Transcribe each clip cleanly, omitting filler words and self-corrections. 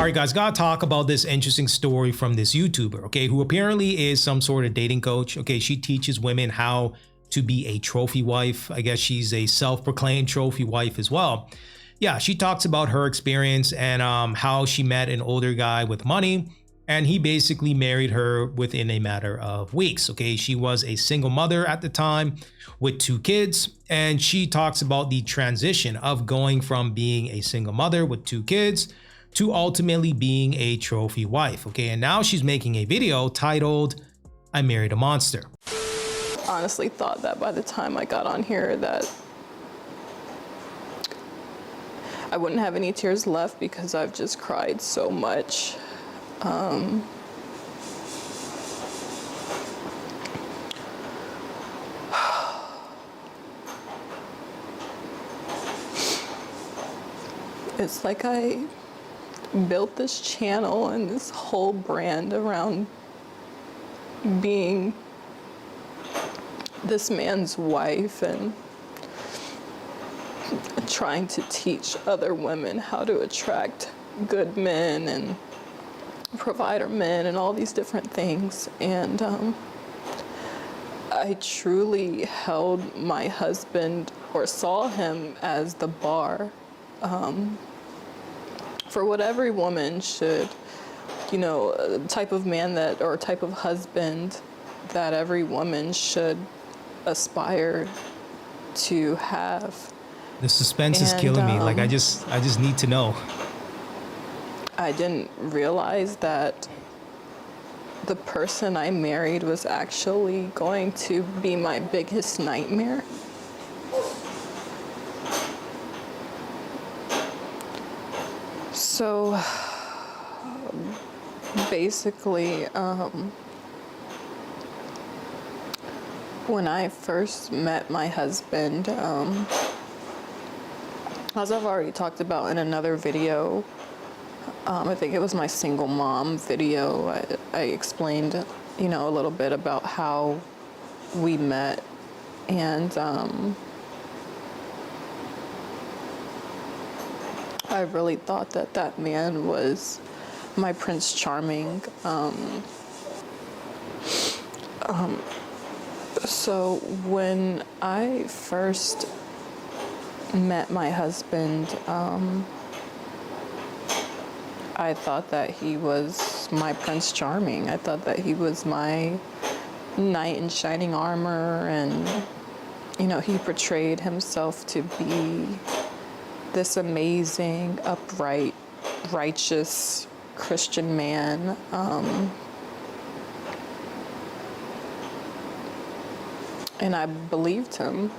All right, guys, gotta talk about this interesting story from this YouTuber, okay, who apparently is some sort of dating coach. Okay, she teaches women how to be a trophy wife. I guess she's a self-proclaimed trophy wife as well. Yeah, she talks about her experience and how she met an older guy with money, and he basically married her within a matter of weeks. Okay, she was a single mother at the time with 2 kids, and she talks about the transition of going from being a single mother with 2 kids to ultimately being a trophy wife. Okay, and now she's making a video titled, "I Married a Monster." Honestly thought that by the time I got on here that I wouldn't have any tears left because I've just cried so much. It's like I built this channel and this whole brand around being this man's wife and trying to teach other women how to attract good men and provider men and all these different things. And I truly held my husband, or saw him as the bar for what every woman should, you know, type of man that, or type of husband that every woman should aspire to have. The suspense is killing me. Like I just need to know. I didn't realize that the person I married was actually going to be my biggest nightmare. So basically, when I first met my husband, as I've already talked about in another video, I think it was my single mom video, I explained, you know, a little bit about how we met. And I really thought that that man was my Prince Charming. So when I first met my husband, I thought that he was my Prince Charming. I thought that he was my knight in shining armor, and, you know, he portrayed himself to be this amazing, upright, righteous Christian man. And I believed him.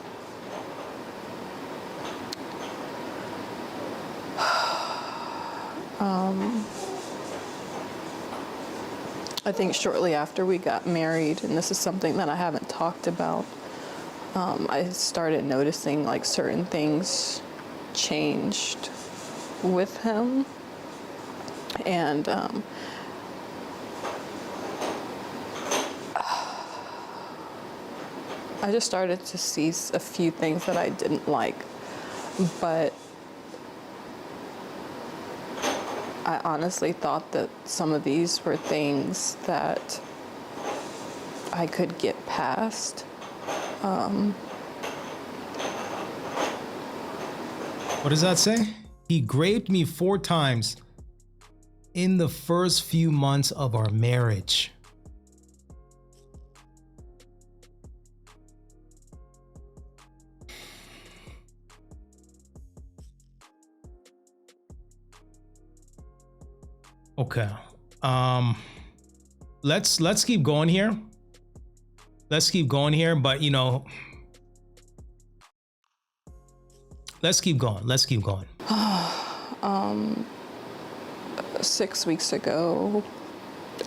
I think shortly after we got married, and this is something that I haven't talked about, I started noticing like certain things changed with him. And I just started to see a few things that I didn't like, but I honestly thought that some of these were things that I could get past. What does that say? He raped me 4 times in the first few months of our marriage. Okay. Let's keep going here. Let's keep going here, but you know, let's keep going. 6 weeks ago,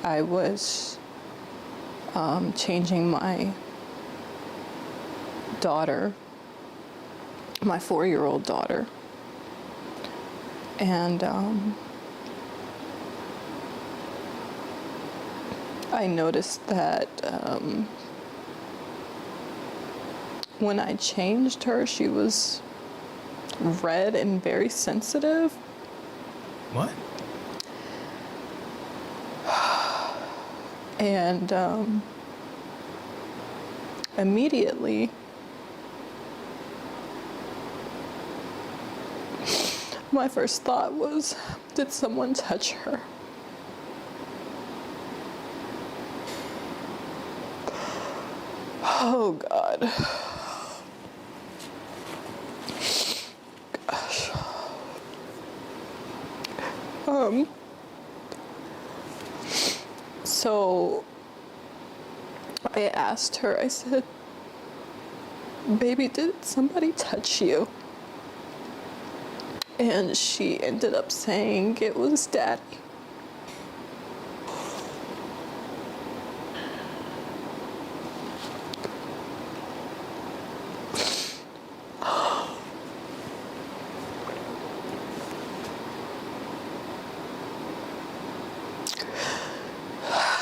I was changing my daughter, my 4-year-old daughter, and I noticed that when I changed her, she was red and very sensitive. What? And immediately, my first thought was, did someone touch her? Oh, God. Gosh. So I asked her, I said, baby, did somebody touch you? And she ended up saying it was Daddy.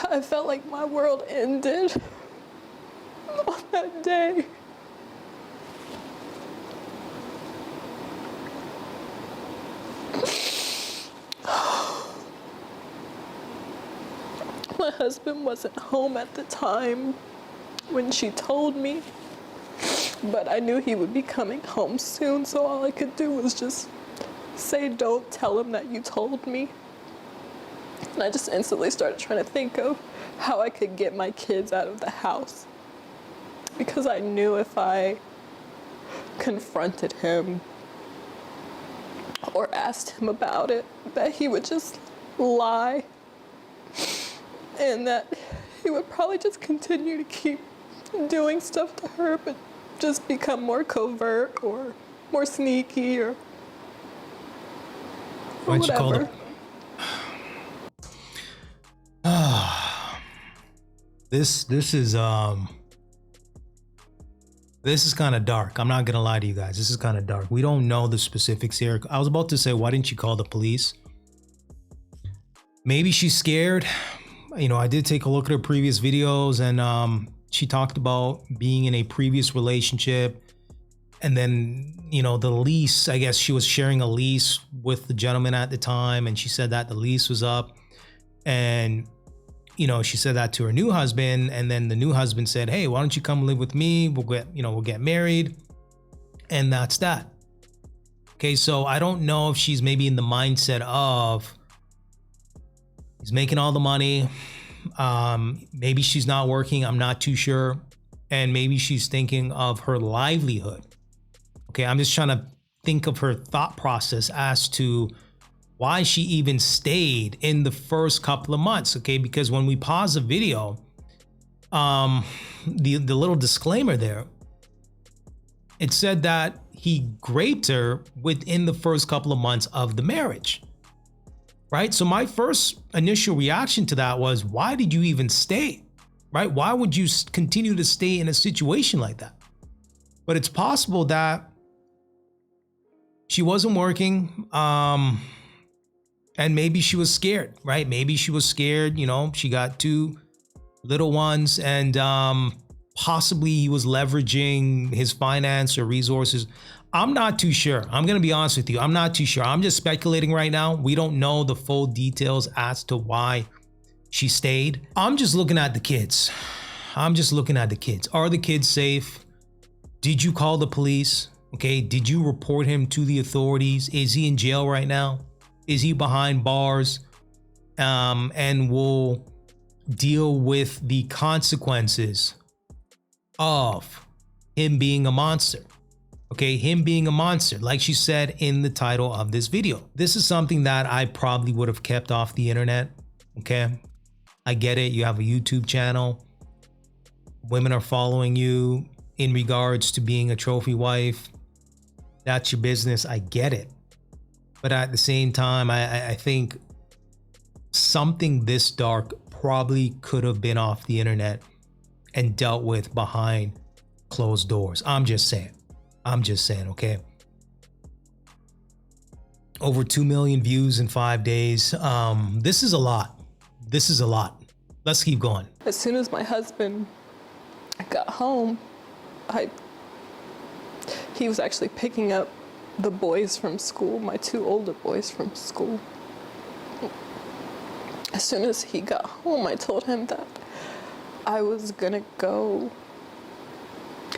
I felt like my world ended on that day. My husband wasn't home at the time when she told me, but I knew he would be coming home soon, so all I could do was just say, don't tell him that you told me. And I just instantly started trying to think of how I could get my kids out of the house. Because I knew if I confronted him or asked him about it, that he would just lie. And that he would probably just continue to keep doing stuff to her, but just become more covert or more sneaky or Why don't you call whatever. This is kind of dark. I'm not gonna lie to you guys. This is kind of dark. We don't know the specifics here. I was about to say, why didn't you call the police? Maybe she's scared. You know, I did take a look at her previous videos, and she talked about being in a previous relationship, and then, you know, the lease, I guess she was sharing a lease with the gentleman at the time, and she said that the lease was up, and you know, she said that to her new husband, and then the new husband said, hey, why don't you come live with me? We'll get married. And that's that. Okay, so I don't know if she's maybe in the mindset of he's making all the money. Maybe she's not working. I'm not too sure. And maybe she's thinking of her livelihood. Okay, I'm just trying to think of her thought process as to why she even stayed in the first couple of months. Okay, because when we pause the video, the little disclaimer there, it said that he raped her within the first couple of months of the marriage, right? So my first initial reaction to that was, why did you even stay, right? Why would you continue to stay in a situation like that? But it's possible that she wasn't working, and maybe she was scared, right? Maybe she was scared, you know, she got 2 little ones, and possibly he was leveraging his finance or resources. I'm not too sure. I'm going to be honest with you. I'm not too sure. I'm just speculating right now. We don't know the full details as to why she stayed. I'm just looking at the kids. Are the kids safe? Did you call the police? Okay. Did you report him to the authorities? Is he in jail right now? Is he behind bars? And will deal with the consequences of him being a monster. Okay, him being a monster, like she said in the title of this video. This is something that I probably would have kept off the internet. Okay, I get it. You have a YouTube channel. Women are following you in regards to being a trophy wife. That's your business. I get it. But at the same time, I think something this dark probably could have been off the internet and dealt with behind closed doors. I'm just saying, okay? Over 2 million views in 5 days. This is a lot. Let's keep going. As soon as my husband got home, he was actually picking up the boys from school, my 2 older boys from school. As soon as he got home, I told him that I was gonna go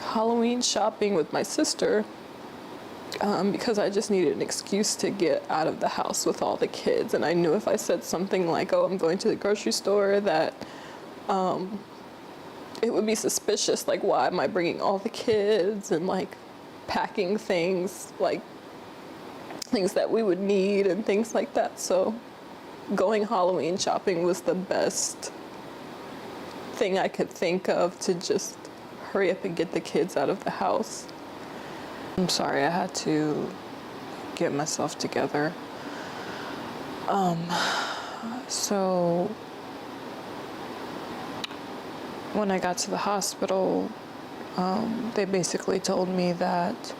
Halloween shopping with my sister because I just needed an excuse to get out of the house with all the kids. And I knew if I said something like, oh, I'm going to the grocery store, that it would be suspicious. Like, why am I bringing all the kids and like packing things, like things that we would need and things like that. So going Halloween shopping was the best thing I could think of to just hurry up and get the kids out of the house. I'm sorry, I had to get myself together. So when I got to the hospital, they basically told me that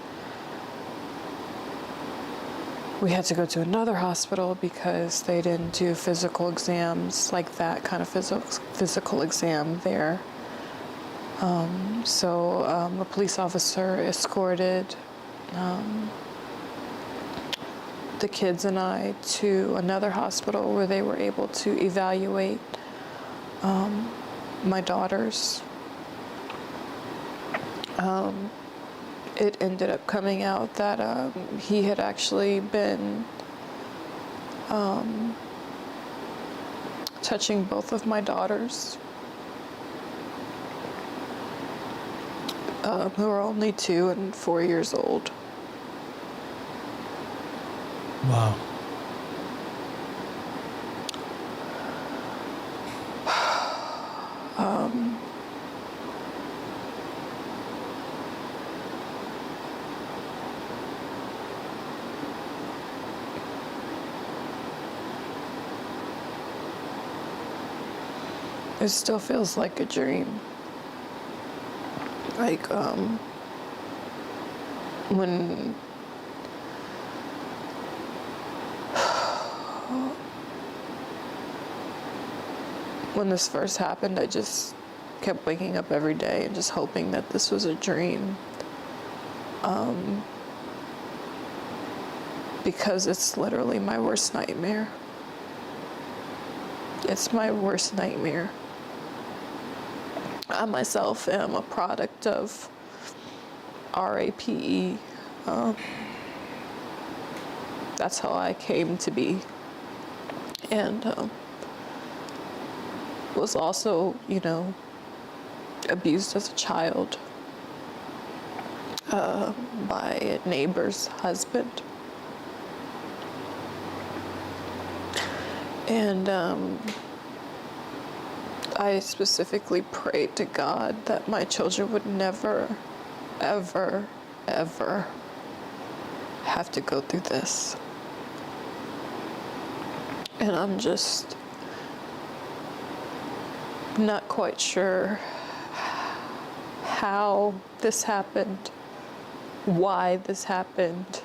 we had to go to another hospital because they didn't do physical exams, like that kind of physical exam there. So a police officer escorted the kids and I to another hospital where they were able to evaluate my daughters. It ended up coming out that he had actually been touching both of my daughters, who are only 2 and 4 years old. Wow. It still feels like a dream. Like, when this first happened, I just kept waking up every day and just hoping that this was a dream. Because it's literally my worst nightmare. It's my worst nightmare. I myself am a product of RAPE. That's how I came to be. And was also, abused as a child by a neighbor's husband. And I specifically prayed to God that my children would never, ever, ever have to go through this. And I'm just not quite sure how this happened, why this happened.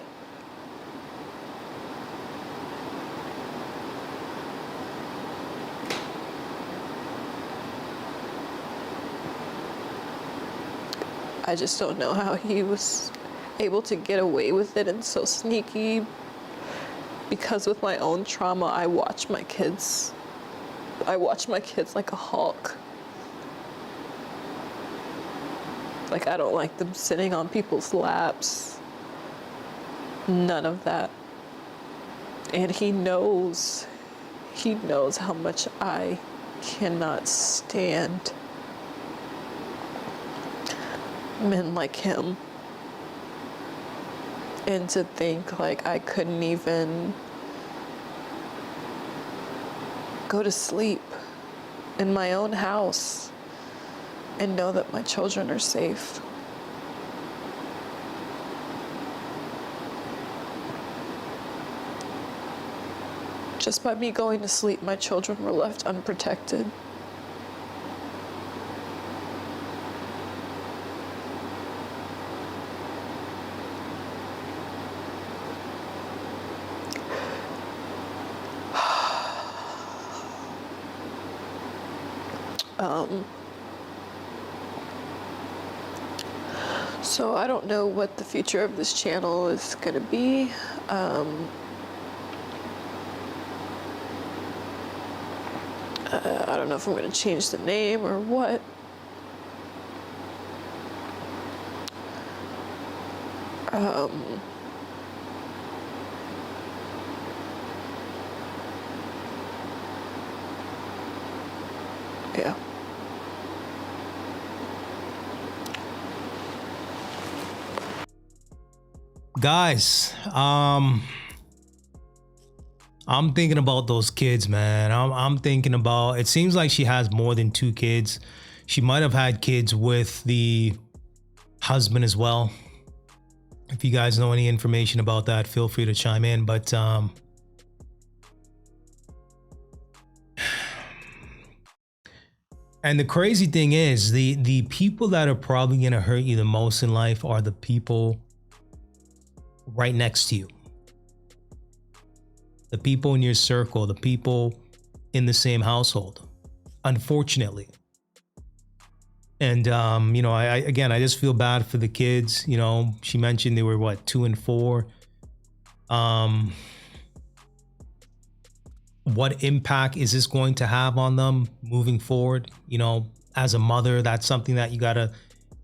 I just don't know how he was able to get away with it and so sneaky, because with my own trauma, I watch my kids like a hawk. Like, I don't like them sitting on people's laps. None of that. And he knows how much I cannot stand men like him. And to think like I couldn't even go to sleep in my own house and know that my children are safe. Just by me going to sleep, my children were left unprotected. So I don't know what the future of this channel is going to be. I don't know if I'm going to change the name or what. Yeah. Guys, I'm thinking about those kids, man. I'm thinking about, it seems like she has more than 2 kids. She might have had kids with the husband as well. If you guys know any information about that, feel free to chime in. But and the crazy thing is, the people that are probably gonna hurt you the most in life are the people right next to you. The people in your circle, the people in the same household, unfortunately. And, you know, I just feel bad for the kids. You know, she mentioned they were what, 2 and 4. What impact is this going to have on them moving forward? You know, as a mother, that's something that you got to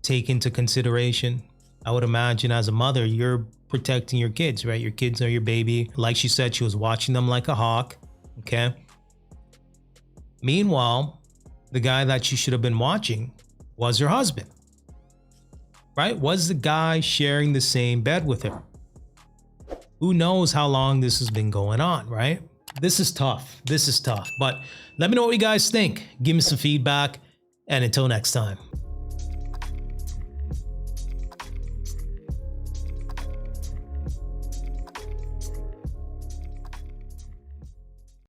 take into consideration. I would imagine as a mother, you're protecting your kids, right? Your kids are your baby. Like she said, she was watching them like a hawk. Okay. Meanwhile, the guy that she should have been watching was her husband, right? Was the guy sharing the same bed with her? Who knows how long this has been going on, right? This is tough. This is tough. But let me know what you guys think. Give me some feedback. And until next time.